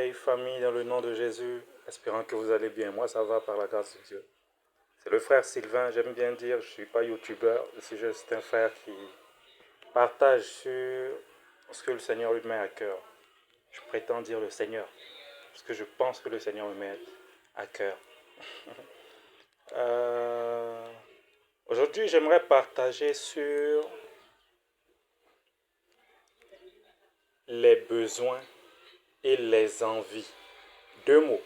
Hey famille, dans le nom de Jésus, espérant que vous allez bien. Moi, ça va par la grâce de Dieu. C'est le frère Sylvain, j'aime bien dire, je ne suis pas youtubeur, je suis juste un frère qui partage sur ce que le Seigneur lui met à cœur. Je prétends dire le Seigneur, parce que je pense que le Seigneur me met à cœur. Aujourd'hui, j'aimerais partager sur les besoins et les envies. Deux mots,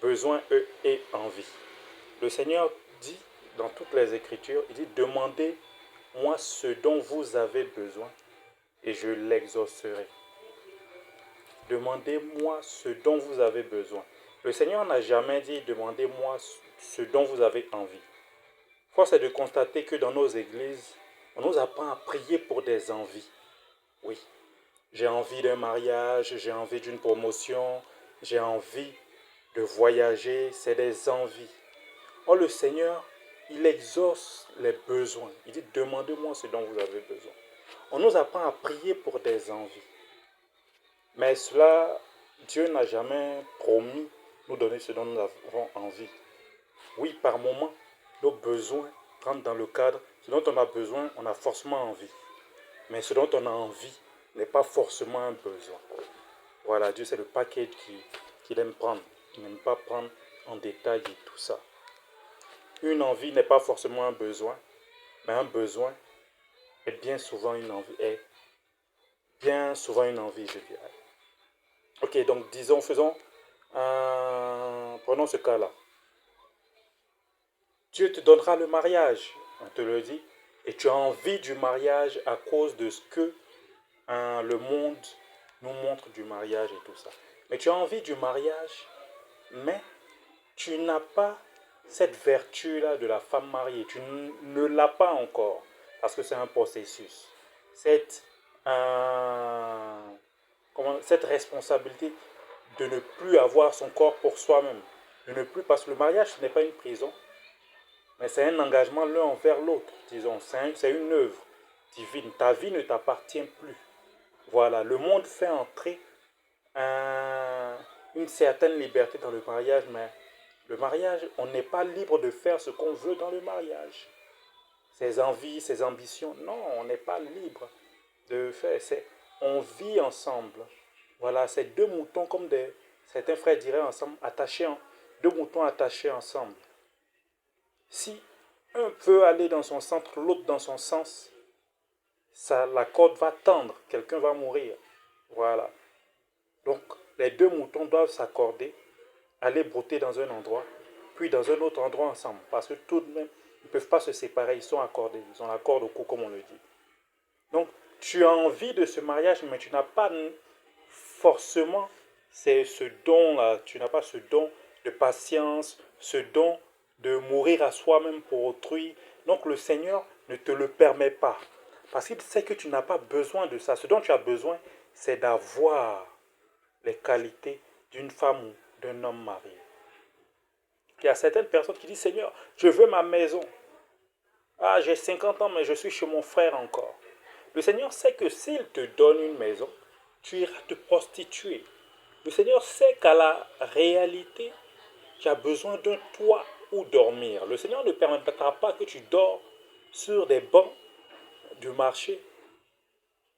besoin et envie. Le Seigneur dit dans toutes les Écritures, il dit, demandez-moi ce dont vous avez besoin et je l'exaucerai. Demandez-moi ce dont vous avez besoin. Le Seigneur n'a jamais dit, demandez-moi ce dont vous avez envie. Force est de constater que dans nos églises, on nous apprend à prier pour des envies. Oui, j'ai envie d'un mariage, j'ai envie d'une promotion, j'ai envie de voyager, c'est des envies. Or, le Seigneur, il exauce les besoins. Il dit, demandez-moi ce dont vous avez besoin. On nous apprend à prier pour des envies. Mais cela, Dieu n'a jamais promis nous donner ce dont nous avons envie. Oui, par moment, nos besoins rentrent dans le cadre. Ce dont on a besoin, on a forcément envie. Mais ce dont on a envie n'est pas forcément un besoin. Voilà, Dieu, c'est le package qu'il aime prendre. Il n'aime pas prendre en détail et tout ça. Une envie n'est pas forcément un besoin, mais un besoin est bien souvent une envie, je dirais. Ok, donc disons, prenons ce cas-là. Dieu te donnera le mariage, on te le dit, et tu as envie du mariage à cause de ce que le monde nous montre du mariage et tout ça. Mais tu as envie du mariage, mais tu n'as pas cette vertu-là de la femme mariée. Tu ne l'as pas encore, parce que c'est un processus. Cette responsabilité de ne plus avoir son corps pour soi-même. De ne plus, parce que le mariage, ce n'est pas une prison, mais c'est un engagement l'un envers l'autre, disons. C'est une œuvre divine. Ta vie ne t'appartient plus. Voilà, le monde fait entrer une certaine liberté dans le mariage, mais le mariage, on n'est pas libre de faire ce qu'on veut dans le mariage. Ses envies, ses ambitions, non, on n'est pas libre de faire. On vit ensemble. Voilà, c'est deux moutons, comme certains frères diraient ensemble, deux moutons attachés ensemble. Si un veut aller dans son centre, l'autre dans son sens, la corde va tendre, quelqu'un va mourir. Voilà. Donc, les deux moutons doivent s'accorder, aller brouter dans un endroit, puis dans un autre endroit ensemble. Parce que tout de même, ils ne peuvent pas se séparer, ils sont accordés. Ils ont la corde au cou, comme on le dit. Donc, tu as envie de ce mariage, mais tu n'as pas forcément ce don-là. Tu n'as pas ce don de patience, ce don de mourir à soi-même pour autrui. Donc, le Seigneur ne te le permet pas. Parce qu'il sait que tu n'as pas besoin de ça. Ce dont tu as besoin, c'est d'avoir les qualités d'une femme ou d'un homme marié. Il y a certaines personnes qui disent, Seigneur, je veux ma maison. Ah, j'ai 50 ans, mais je suis chez mon frère encore. Le Seigneur sait que s'il te donne une maison, tu iras te prostituer. Le Seigneur sait qu'à la réalité, tu as besoin d'un toit où dormir. Le Seigneur ne permettra pas que tu dors sur des bancs du marché.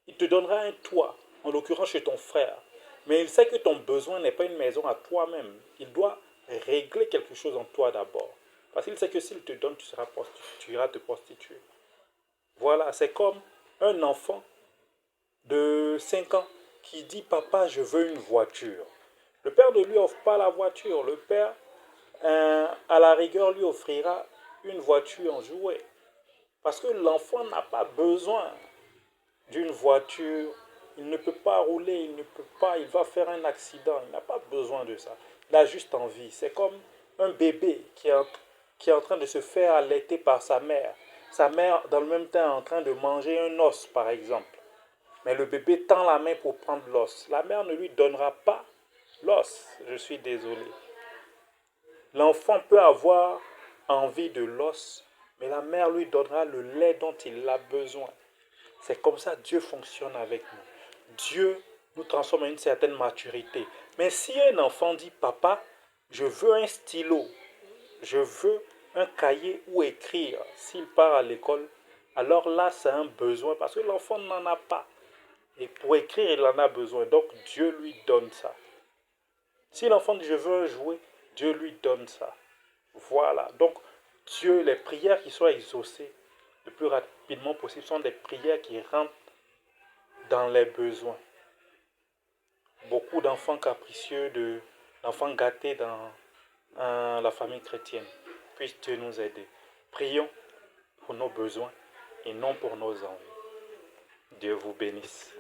Il te donnera un toit, en l'occurrence chez ton frère. Mais il sait que ton besoin n'est pas une maison à toi-même. Il doit régler quelque chose en toi d'abord. Parce qu'il sait que s'il te donne, tu iras te prostituer. Voilà, c'est comme un enfant de 5 ans qui dit, papa, je veux une voiture. Le père ne lui offre pas la voiture. Le père, à la rigueur, lui offrira une voiture en jouet. Parce que l'enfant n'a pas besoin d'une voiture. Il ne peut pas rouler, il va faire un accident. Il n'a pas besoin de ça. Il a juste envie. C'est comme un bébé qui est en train de se faire allaiter par sa mère. Sa mère, dans le même temps, est en train de manger un os, par exemple. Mais le bébé tend la main pour prendre l'os. La mère ne lui donnera pas l'os. Je suis désolé. L'enfant peut avoir envie de l'os, mais la mère lui donnera le lait dont il a besoin. C'est comme ça que Dieu fonctionne avec nous. Dieu nous transforme à une certaine maturité. Mais si un enfant dit, papa, je veux un stylo, je veux un cahier où écrire, s'il part à l'école, alors là, c'est un besoin parce que l'enfant n'en a pas. Et pour écrire, il en a besoin. Donc, Dieu lui donne ça. Si l'enfant dit, je veux un jouet, Dieu lui donne ça. Voilà. Donc, Dieu, les prières qui soient exaucées le plus rapidement possible sont des prières qui rentrent dans les besoins. Beaucoup d'enfants capricieux, d'enfants gâtés dans la famille chrétienne. Puisse Dieu nous aider. Prions pour nos besoins et non pour nos envies. Dieu vous bénisse.